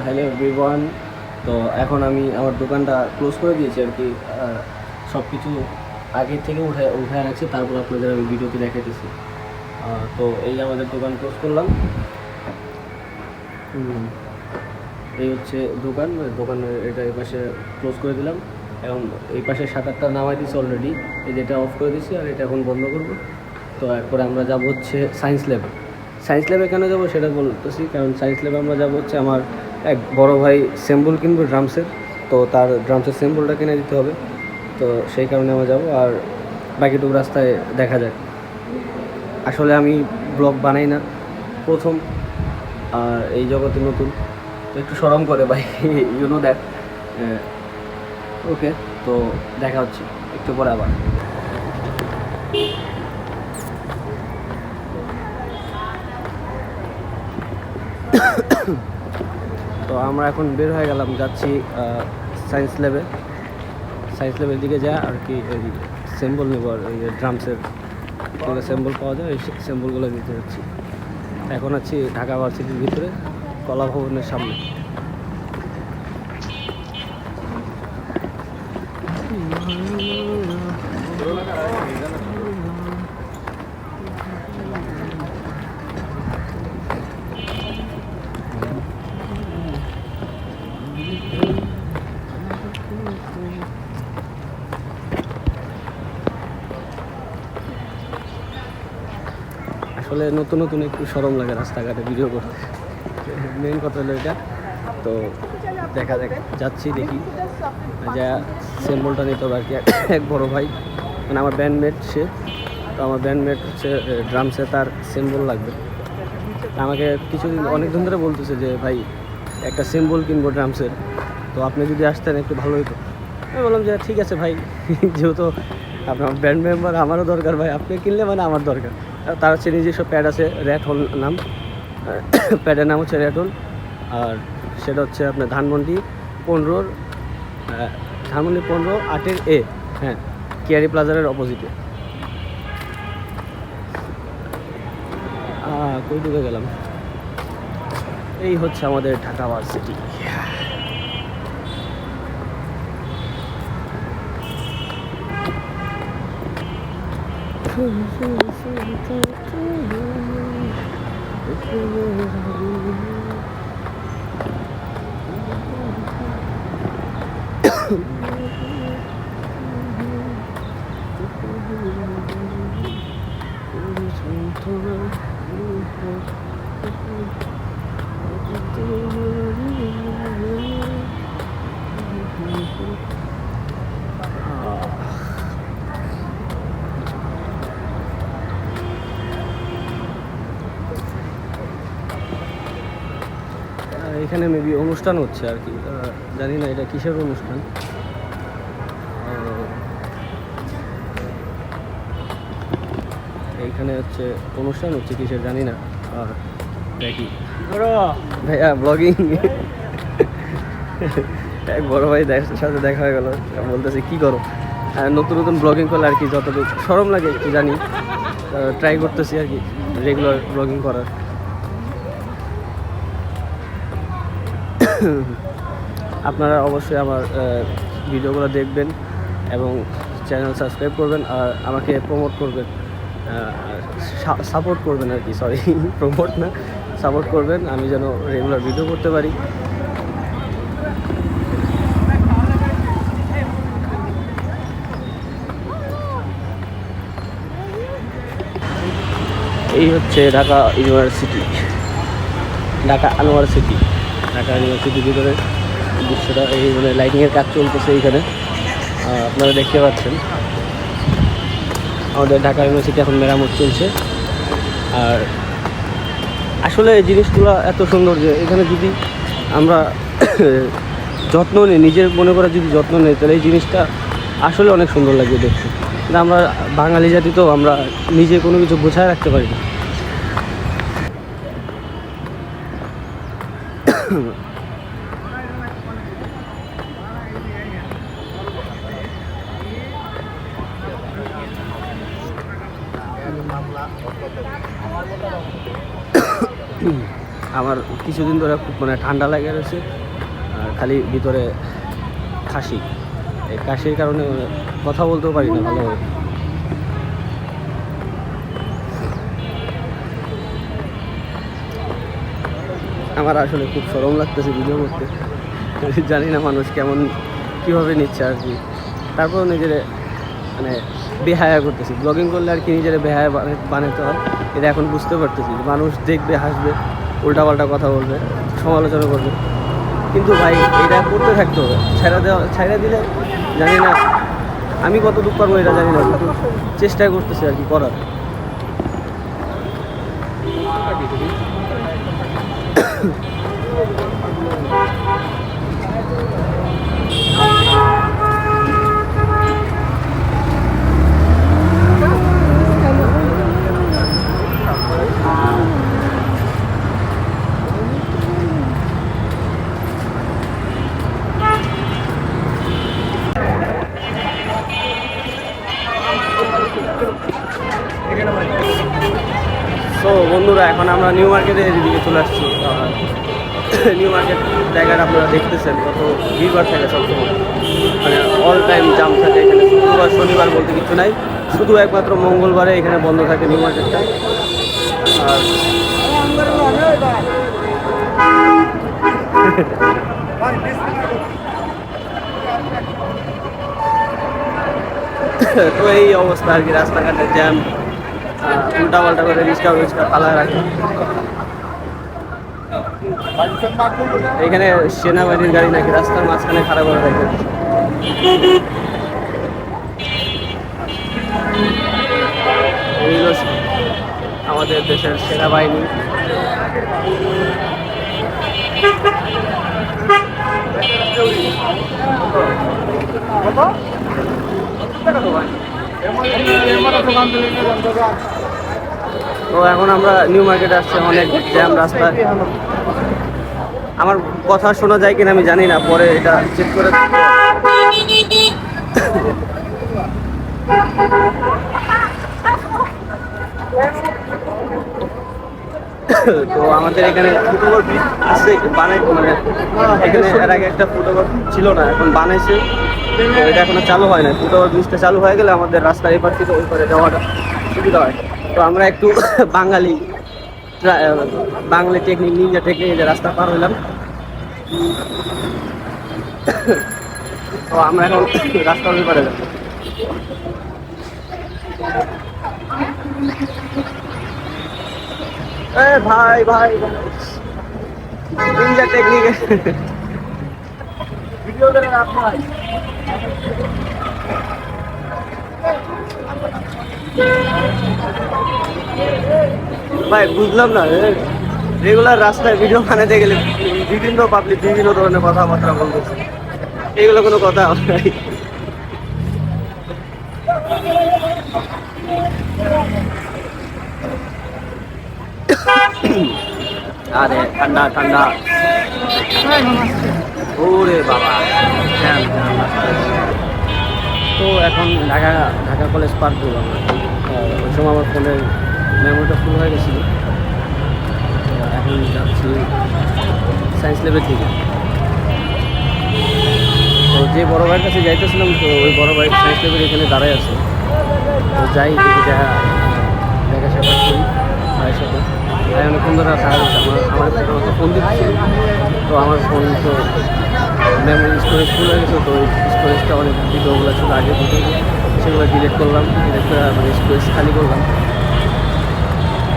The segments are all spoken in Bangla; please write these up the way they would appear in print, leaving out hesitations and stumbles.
Hello everyone. তো এখন আমি আমার দোকানটা ক্লোজ করে দিয়েছি আর কি। সব কিছু আগে থেকে উঠে রাখছি, তারপর আপনাদের আমি ভিডিওতে দেখাইতেছি। তো এই আমাদের দোকান ক্লোজ করলাম। এই হচ্ছে দোকানের এটা এই পাশে ক্লোজ করে দিলাম। এখন এই পাশে শাটারটা নামাই দিয়েছি অলরেডি, এই যেটা অফ করে দিয়েছি, আর এটা এখন বন্ধ করবো। তো এরপরে আমরা যাব হচ্ছে সায়েন্স ল্যাবে কেন যাবো সেটা বলতেছি। কারণ সায়েন্স ল্যাবে আমরা যাবো হচ্ছে আমার এক বড় ভাই সেম্বল কিনবো ড্রামসের, তো তার ড্রামসের সেম্বলটা কিনে দিতে হবে। তো সেই কারণে আমরা যাবো, আর বাকিটুকু রাস্তায় দেখা যাক। আসলে আমি ব্লগ বানাই না, প্রথম, আর এই জগতে নতুন, তো একটু শরম করে ভাই, ইউনো দ্যাট। ওকে, তো দেখা হচ্ছে একটু পরে আবার। তো আমরা এখন বের হয়ে গেলাম, যাচ্ছি সায়েন্স ল্যাবের দিকে যা আর কি। ওই সিম্বল নেব, আর ওই ড্রামসের সিম্বল পাওয়া যায়, ওই সিম্বলগুলো নিতে যাচ্ছি। এখন আছি ঢাকা ভার্সিটির ভিতরে, কলা ভবনের সামনে। আসলে নতুন নতুন একটু শরম লাগে রাস্তাঘাটে ভিডিও করতে, মেন কথা হলো এটা। তো দেখা যাচ্ছি, দেখি যা সিম্বলটা নিতে হবে আর কি। এক বড় ভাই, মানে আমার ব্যান্ডমেট সে, তো আমার ব্যান্ডমেট হচ্ছে ড্রামসে, তার সিম্বল লাগবে। আমাকে অনেক দিন ধরে বলতেছে যে ভাই একটা সিম্বল কিনবো ড্রামসের, তো আপনি যদি আসতেন একটু ভালো হতো। আমি বললাম যে ঠিক আছে ভাই, যেহেতু আপনার ব্যান্ড মেম্বার, আমারও দরকার ভাই, আপনি কিনলে মানে আমার দরকার। তার হচ্ছে নিজস্ব প্যাড আছে, রেড হোল নাম, প্যাডের নাম হচ্ছে রেড হোল। আর সেটা হচ্ছে আপনার ধানমন্ডি 15 8 হ্যাঁ, কেয়ারি প্লাজারের অপোজিটে। কই ঢুকে গেলাম, এই হচ্ছে আমাদের ঢাকা ভার্সিটি। এখানে মেবি অনুষ্ঠান হচ্ছে আর কি, জানি না এটা কিসের অনুষ্ঠান। এইখানে হচ্ছে অনুষ্ঠান হচ্ছে কিসের জানি না। আর দেখি ভাইয়া ব্লগিং, এক বড় ভাই সাথে দেখা হয়ে গেল, বলতেছে কি করো। নতুন নতুন ব্লগিং করলে আর কি যতটুকু শরম লাগে একটু জানি, ট্রাই করতেছি আর কি রেগুলার ব্লগিং করার। আপনারা অবশ্যই আমার ভিডিওগুলো দেখবেন এবং চ্যানেল সাবস্ক্রাইব করবেন, আর আমাকে প্রমোট করবেন, সাপোর্ট করবেন আর কি, সরি প্রমোট না, সাপোর্ট করবেন, আমি যেন রেগুলার ভিডিও করতে পারি। এই হচ্ছে ঢাকা ইউনিভার্সিটি, ঢাকা ইউনিভার্সিটির ভিতরে দৃশ্যটা। এই মানে লাইটিংয়ের কাজ চলতেছে এইখানে, আপনারা দেখতে পাচ্ছেন। আমাদের ঢাকা ইউনিভার্সিটি এখন মেরামত চলছে। আর আসলে এই জিনিসগুলো এত সুন্দর যে এখানে যদি আমরা যত্ন নিই, নিজের মনে করে যদি যত্ন নিই, তাহলে এই জিনিসটা আসলে অনেক সুন্দর লাগবে দেখতে। কিন্তু আমরা বাঙালি জাতি তো, আমরা নিজে কোনো কিছু গোছায় রাখতে পারি না। আমার কিছুদিন ধরে খুব মানে ঠান্ডা লাগে রয়েছে, আর খালি ভিতরে কাশি, এই কাশির কারণে কথা বলতেও পারি না ভালোভাবে। আমার আসলে খুব শরম লাগতেছে ভিডিও করতে, জানি না মানুষ কেমন কীভাবে নিচ্ছে আর কি। তারপর নিজের মানে বেহায়া করতেছি, ব্লগিং করলে আর কি নিজের বেহায়া বানাতে হয়। এটা এখন বুঝতে পারতেছি, মানুষ দেখবে, হাসবে, উল্টাপাল্টা কথা বলবে, সমালোচনা করবে, কিন্তু ভাই এটা করতে থাকতে হবে। ছাইড়া দিলে জানি না আমি কত দুঃখ পারবো এটা জানি না, কিন্তু চেষ্টা করতেছি আর কি করার। সো বন্ধুরা, এখন আমরা নিউ মার্কেটের এদিকে চলে আসছি। নিউ মার্কেট জায়গাটা আপনারা দেখতেছেন কত ভিড় থাকে সবসময়, মানে অল টাইম জাম থাকে এখানে। শুক্রবার শনিবার বলতে কিছু নাই, শুধু একমাত্র মঙ্গলবারে এখানে বন্ধ থাকে নিউ মার্কেটটা। আর তো এই অবস্থা আর কি, রাস্তাঘাটের জ্যাম, উল্টাপাল্টা করে রিক্সা পালায় রাখে। এখানে সেনাবাহিনীর গাড়ি নাকি রাস্তার মাঝখানে খারাপ করে রাখে। আমাদের দেশের সেনাবাহিনী। তো এখন আমরা নিউ মার্কেটে আসছি, অনেক জ্যাম রাস্তায়। আমার কথা শোনা যায় কিনা আমি জানি না, পরে এটা চেক করে। তো আমাদের এখানে ফুটওভার ব্রিজ আছে, মানে এখানে এর আগে একটা ফুটওভার ছিল না, এখন বানাইছে। তো এটা এখনো চালু হয় না। ফুটওভার ব্রিজটা চালু হয়ে গেলে আমাদের রাস্তার এপার থেকে ওই পারে যাওয়াটা সুবিধা হয়। তো আমরা একটু বাঙালি টেকনিক, নিনজা টেকনিক যে রাস্তা পার হইলাম। তো আমরা এখন রাস্তার ওই পারে যাবো। ভাই ভাই নিনজা টেকনিক ভিডিও করেন আপনার। ভাই বুঝলাম না, রেগুলার রাস্তায় ভিডিও বানাতে গেলে বিভিন্ন পাবলিক বিভিন্ন ধরনের কথাবার্তা বলতেছে, এগুলো কোনো কথা নাই। আরে ঠান্ডা ঠান্ডা, ওরে বাবা। তো এখন ঢাকা কলেজ পার করলাম। ওই সময় আমার ফোনের মেমোরিটা ফুল হয়ে গেছিল। এখন যাচ্ছি সায়েন্স ল্যাবের দিকে। তো যে বড় ভাইয়ের কাছে যাইতেছিলাম, তো ওই বড় ভাই সায়েন্স ল্যাবের এখানে দাঁড়ায় আছে। তো যাই দেখি, দেখা সাক্ষাৎ করি ভাইয়ের সাথে। ভাই অনেকক্ষণ ধরে সাহায্য আমার ফোন দিচ্ছি। তো আমার ফোন তো মেমোরি স্টোরেজ ফুল হয়ে গেছে। তো ওই স্টোরেজটা অনেক ভিডিওগুলো ছিল আগে ভিডিও, সেগুলো ডিলিট করলাম, ডিলিট করে মানে স্টোরেজ খালি করলাম।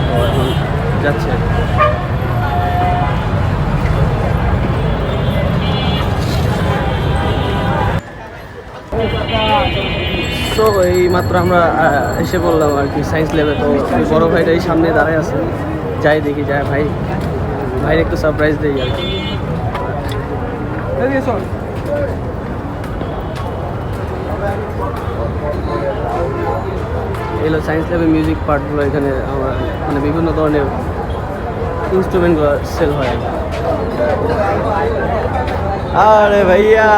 তো এখন যাচ্ছে। তো এই মাত্র আমরা এসে বললাম আর কি সায়েন্স ল্যাবে। তো ওই বড়ো ভাইটাই সামনে দাঁড়ায় আছে, যাই দেখি, যাই ভাই একটু সারপ্রাইজ দিই আর কি। এগুলো সায়েন্স ল্যাবের মিউজিক পার্টগুলো, এখানে আমরা মানে বিভিন্ন ধরনের ইনস্ট্রুমেন্টগুলো সেল হয়। আরে ভাইয়া,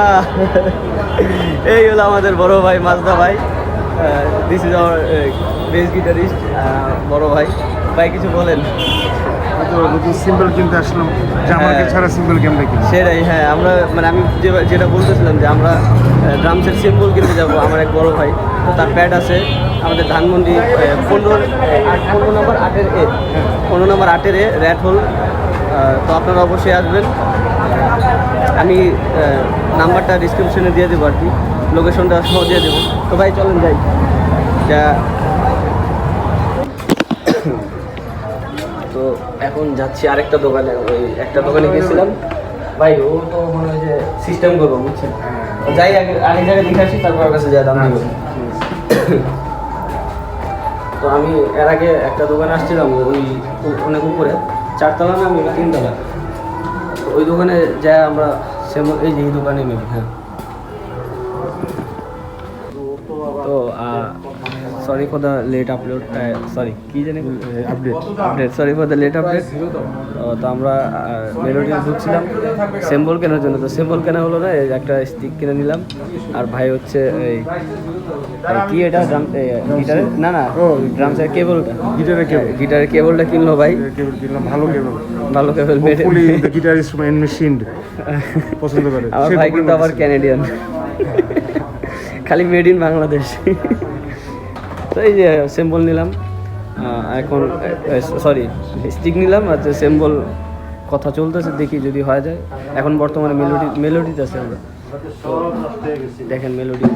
এই হলো আমাদের বড় ভাই মাজদা ভাই। This is our base guitarist, বড় ভাই। ভাই কিছু বলেন। নতুন সিম্বল কিনতে আসলাম, জামাকে ছাড়া সিম্বল কেমন কিনি। সেটাই, হ্যাঁ আমরা মানে আমি যেটা বলতেছিলাম যে আমরা ড্রামসের সিম্বল কিনতে যাব। আমার এক বড় ভাই, তো তার প্যাড আছে আমাদের ধানমন্ডি 15 নম্বর 8-এর এ 15 নম্বর 8-এর এ র্যাট হোল। তো আপনারা অবশ্যই আসবেন। আমি নাম্বারটা ডিসক্রিপশনে দিয়ে দেবো আর কি, লোকেশনটা সহ দিয়ে দেবো। তো ভাই চলেন যাই। যা তো এখন যাচ্ছি আরেকটা দোকানে। ওই একটা দোকানে গিয়েছিলাম ভাই, ও তো মনে হয় যে সিস্টেম করবো, বুঝছেন। যাই আগে আরেক জায়গায় দেখে আসি, তারপর ওর কাছে যাই দাম দিব। তো আমি এর আগে একটা দোকানে আসছিলাম, ওই অনেক উপরে 4 তলা না, আমি 3 তলা। তো ওই দোকানে যাই আমরা এই যে এই দোকানে মেবি। হ্যাঁ, তো sorry for the late upload, sorry কী জানি update, sorry for the late update. তো আমরা মেলোডিতে ঢুকছিলাম সিম্বল কেনার জন্য। তো সিম্বল কেনা হলো না, একটা স্টিক কিনে নিলাম। আর ভাই হচ্ছে এই কি এটা ড্রাম গিটারের না ড্রামসের কেবলটা, গিটারের কেবলটা কিনলো ভাই। কেবল কিনলাম, ভালো কেবল, ভালো cable. Hopefully the guitarist and machine পছন্দ করে। আমার ভাই কিন্তু আবার ক্যানাডিয়ান, খালি মেড ইন বাংলাদেশ। তো এই যে সিম্বল নিলাম এখন, সরি স্টিক নিলাম। আর সিম্বল কথা চলতেছে, দেখি যদি হয়ে যায়। এখন বর্তমানে মেলোডিতে আছে আমরা। তো দেখেন মেলোডি,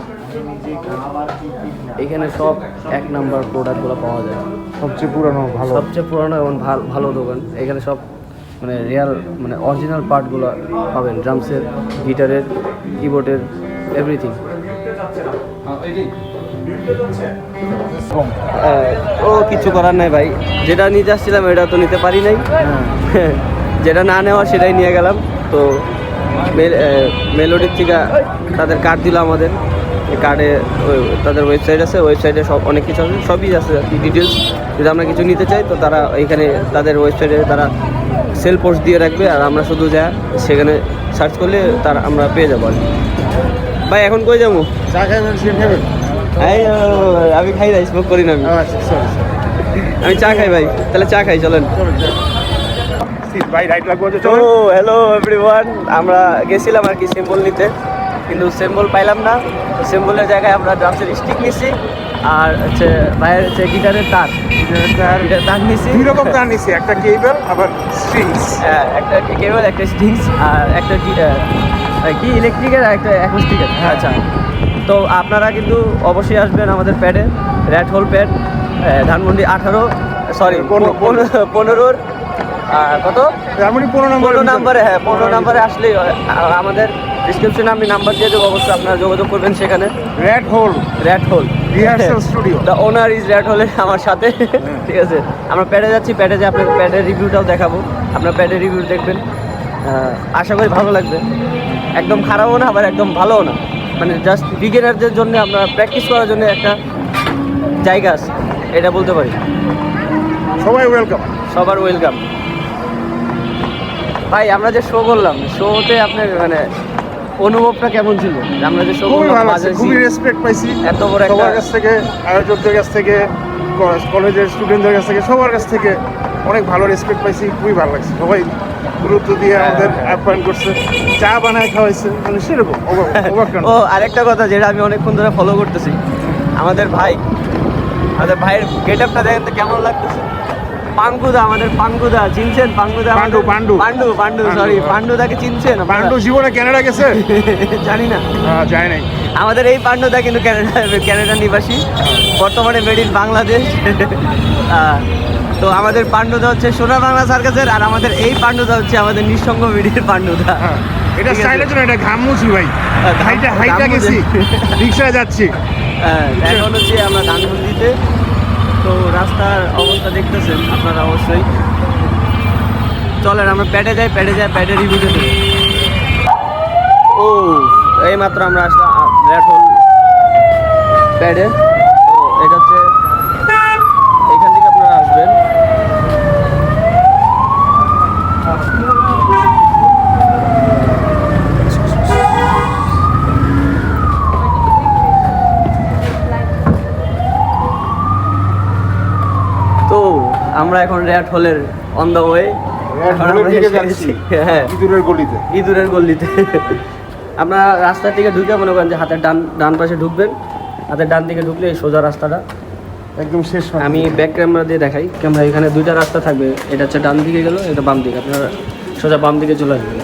এখানে সব 1 নাম্বার প্রোডাক্টগুলো পাওয়া যায়। সবচেয়ে পুরানো এবং ভালো দোকান। এখানে সব মানে রিয়াল মানে অরিজিনাল পার্টগুলো পাবেন, ড্রামসের, গিটারের, কিবোর্ডের, এভরিথিং। ও কিছু করার নাই ভাই, যেটা নিতে আসছিলাম এটা তো নিতে পারি নাই। যেটা না নেওয়া সেটাই নিয়ে গেলাম। তো মেলোডির থেকে তাদের কার্ড দিল আমাদের। কার্ডে তাদের ওয়েবসাইট আছে, ওয়েবসাইটে সব অনেক কিছু আছে, সবই আছে আর কি ডিটেলস। যদি আমরা কিছু নিতে চাই তো তারা এইখানে তাদের ওয়েবসাইটে তারা সেল পোস্ট দিয়ে রাখবে, আর আমরা শুধু যা সেখানে সার্চ করলে আমরা পেয়ে যাবো আর কি। ভাই এখন কই যাবো? চা খাবেন, সিম খাবেন? আমি খাই না, স্মোক করি না আমি। আমি চা খাই ভাই, তাহলে চা খাই, চলেন। তো হ্যালো এভরিওয়ান, আমরা গেছিলাম আর কি সিম্বল নিতে, কিন্তু সিম্বল পাইলাম না। সিম্বলের জায়গায় আমরা ড্রামসের স্টিক নিছি, আর হচ্ছে ভাইয়ের হচ্ছে গিটারের তার নিছি। 2 রকম তার নিছি, একটা কেবল আবার স্ট্রিংস। হ্যাঁ, একটা কেবল, একটা স্ট্রিংস, আর একটা কি ইলেকট্রিকের, একটা অ্যাকোস্টিকের। আচ্ছা, তো আপনারা কিন্তু অবশ্যই আসবেন আমাদের প্যাডে, র্যাট হোল প্যাড, ধানমন্ডি 15 কত ধানমন্ডি 15 নাম্বারে। হ্যাঁ, 15 নাম্বারে আসলেই আমাদের ডিসক্রিপশনে আমি নাম্বার দিয়ে দেবো, অবশ্যই আপনারা যোগাযোগ করবেন সেখানে। Rat hole rehearsal studio, the owner is rat হোলে আমার সাথে। ঠিক আছে, আমরা প্যাডে যাচ্ছি, প্যাডে যে আপনার প্যাডের রিভিউটাও দেখাবো, আপনার প্যাডের রিভিউ দেখবেন। আশা করি ভালো লাগবে, একদম খারাপও না আবার একদম ভালোও না, মানে জাস্ট বিগিনারদের জন্য আমরা প্র্যাকটিস করার জন্য একটা জায়গা আছে, এটা বলতে পারি। সবাই ওয়েলকাম, সবার ওয়েলকাম। ভাই আমরা যে শো করলাম, শোতে আপনার মানে অনুভবটা কেমন ছিল? আমরা যে শো করলাম, খুবই রেসপেক্ট পাইছি এত বড় সবার কাছ থেকে, আয়োজকদের কাছ থেকে, কলেজের স্টুডেন্টদের কাছ থেকে, সবার কাছ থেকে অনেক ভালো রেসপেক্ট পাইছি। খুবই ভালো লাগছে, সবাই গুরুত্ব দিয়ে আমাদের আপ্যায়ন করছে, চা বানায় খাওয়াইছে, মানে সেরকম। ও আরেকটা কথা যেটা আমি অনেকক্ষণ ধরে ফলো করতেছি, আমাদের ভাইয়ের গেট আপটা দেখেন তো কেমন লাগতেছে। পাঙ্গুদা, আমাদের পাঙ্গুদা চিনছেন? পান্ডু সরি, পান্ডুদাকে চিনছেন? পান্ডু জীবনে কানাডা গেছে? জানি না, যায় নাই। আমাদের এই পান্ডুদা কিন্তু ক্যানাডা নিবাসী, বর্তমানে মেড ইন বাংলাদেশ। তো আমাদের পান্ডুদা হচ্ছে সোনা বাংলা সার্কাসের, আর আমাদের এই পান্ডুদা হচ্ছে আমাদের নিঃসঙ্গ মিডিয়ার পান্ডুদা। এটা স্টাইলের জন্য, এটা ঘামুছি ভাই, হাইটা গেছি, রিক্সায় যাচ্ছি। এখন হচ্ছে আমরা ধানমন্ডিতে। তো রাস্তার অবস্থা দেখতেছেন আপনারা অবশ্যই। চলেন আমরা প্যাডে যাই, প্যাডে রিভিউ দেবো। ও এই মাত্র আমরা আসলাম র্যাট হোল প্যাডে। তো এটা হচ্ছে এইখান থেকে আপনারা আসবেন। তো আমরা এখন র্যাট হোলের অন দ্য ওয়ে। হ্যাঁ, ইঁদুরের গলিতে। ইঁদুরের গল্লিতে। আপনারা রাস্তা থেকে ঢুকে মনে করেন যে হাতের ডান পাশে ঢুকবেন, হাতের ডান দিকে ঢুকলে এই সোজা রাস্তাটা। একদম শেষ মাঠে। আমি ব্যাক ক্যামেরা দিয়ে দেখাই। ক্যামেরা এখানে দুইটা রাস্তা থাকবে, এটা হচ্ছে ডান দিকে গেল, এটা বাম দিকে। আপনারা সোজা বাম দিকে চলে আসবেন।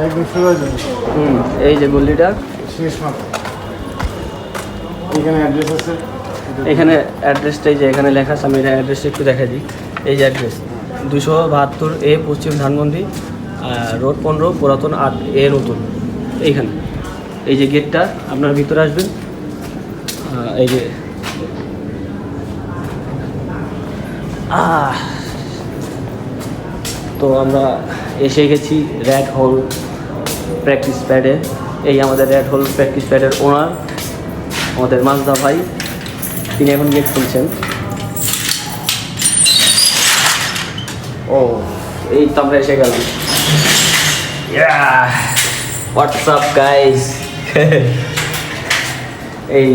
একদম সোজা যাবে। এই যে গল্লিটা, শেষ মাঠে। এখানে অ্যাড্রেস আছে। এখানে অ্যাড্রেসটাই যে এখানে লেখা আছে, আমি এটা অ্যাড্রেসটা একটু দেখাই দিই। এই যে অ্যাড্রেস 272A পশ্চিম ধানমন্ডি, রোড 15, পুরাতন 8A নতুন। এইখানে এই যে গেটটা, আপনার ভিতরে আসবেন। এই যে তো আমরা এসে গেছি রেড হোল প্র্যাকটিস প্যাডে। এই আমাদের রেড হোল প্র্যাকটিস প্যাডের ওনার, আমাদের মাজদা ভাই, তিনি এখন গেট খুলছেন। ও, এই তো আমরা এসে গেলাম। What's up guys. এই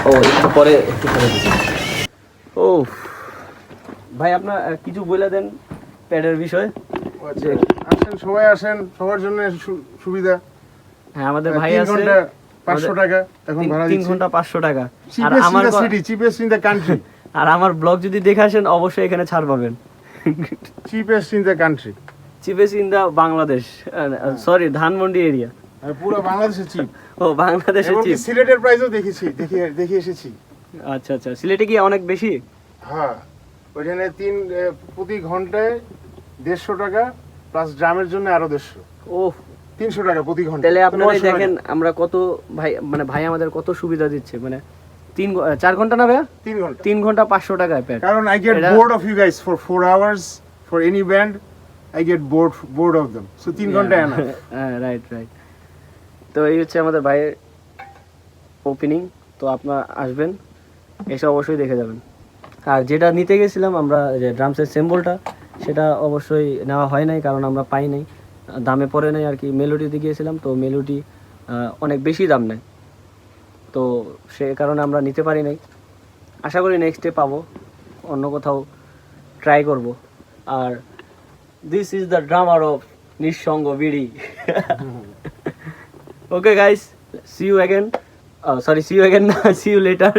ও একটু পরে দিচ্ছি। ও ভাই, আপনার কিছু বলে দেন প্যাডের বিষয়ে। আচ্ছা, আসেন সবাই আসেন, সবার জন্য সুবিধা। হ্যাঁ, আমাদের ভাই 3 আছে, ঘন্টা 500 টাকা এখন ভাড়া 3 দিচ্ছি। ঘন্টা 500 টাকা। আর চিপেস্ট আমার in the city, cheapest in the country. আর আমার ব্লগ যদি দেখে আসেন অবশ্যই এখানে ছাড় পাবেন। Cheapest in the country, cheapest in the Bangladesh, sorry Dhanmondi area. পুরো বাংলাদেশে চিপ। ও, বাংলাদেশে এমনকি চিপ। সিলেটের প্রাইসও দেখে এসেছি। আচ্ছা আচ্ছা, সিলেটে কি অনেক বেশি? হ্যাঁ, ওইখানে প্রতি ঘন্টায় 150 টাকা প্লাস ড্রামের জন্য আরো 150। ও, 300 টাকা প্রতি ঘন্টা। তাহলে আপনারাই দেখেন আমরা কত ভাই, মানে ভাই আমাদের কত সুবিধা দিচ্ছে। মানে 4 ঘন্টা না ভাইয়া? 3 ঘন্টা। 3 ঘন্টা 500 টাকায় প্যাড। কারণ I get bored of you guys for 4 hours for any band. I get bored of them. So 3 ঘন্টা enough. হ্যাঁ, রাইট। তো এই হচ্ছে আমাদের ভাইয়ের ওপেনিং। তো আপনারা আসবেন, এসে অবশ্যই দেখে যাবেন। আর যেটা নিতে গেছিলাম আমরা, যে ড্রামসের সিম্বলটা, সেটা অবশ্যই নেওয়া হয় নাই, কারণ আমরা পাই নাই, দামে পড়ে নাই আর কি। মেলোডিতে গিয়েছিলাম, তো মেলোডি অনেক বেশি দাম নেয়, তো সে কারণে আমরা নিতে পারি নাই। আশা করি নেক্সটে পাবো, অন্য কোথাও ট্রাই করব। আর this is the drummer of Nishongo Biri. Okay guys, see you again. Sorry, see you again না, সি ইউ লেটার।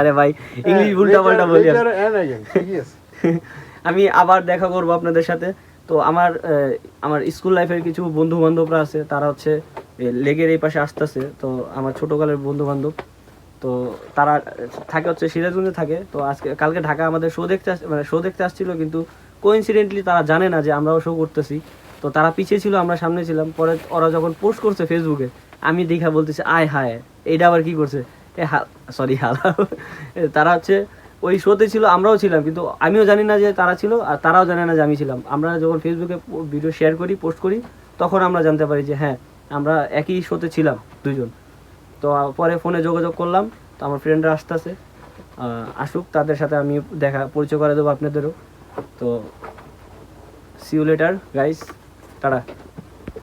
আরে ভাই, ইংলিশ উল্টা পাল্টা বলি। আমি আবার দেখা করব আপনাদের সাথে। তো আমার স্কুল লাইফের কিছু বন্ধু বান্ধবরা আছে, তারা হচ্ছে লেগের এই পাশে আসতেছে। তো আমার ছোটকালের বন্ধু বান্ধব, তো তারা থাকে হচ্ছে সিরাজগঞ্জে থাকে। তো কালকে ঢাকা আমাদের শো দেখতে আসছিল, কিন্তু কোইন্সিডেন্টলি তারা জানে না যে আমরাও শো করতেছি। তো তারা পিছিয়ে ছিল, আমরা সামনে ছিলাম। পরে ওরা যখন পোস্ট করছে ফেসবুকে, আমি দেখা বলতেছি আয় হায়, এইটা আবার কি করছে। তারা হচ্ছে ওই শোতে ছিল, আমরাও ছিলাম, কিন্তু আমিও জানি না যে তারা ছিল, আর তারাও জানে না যে আমি ছিলাম। আমরা যখন ফেসবুকে ভিডিও শেয়ার করি, পোস্ট করি, তখন আমরা জানতে পারি যে হ্যাঁ, আমরা একই শোতে ছিলাম দুজন। তো পরে ফোনে যোগাযোগ করলাম, তো আমার ফ্রেন্ডরা আসতেছে, আসুক, তাদের সাথে আমি পরিচয় করে দেবো আপনাদেরও। তো see you later guys, tata.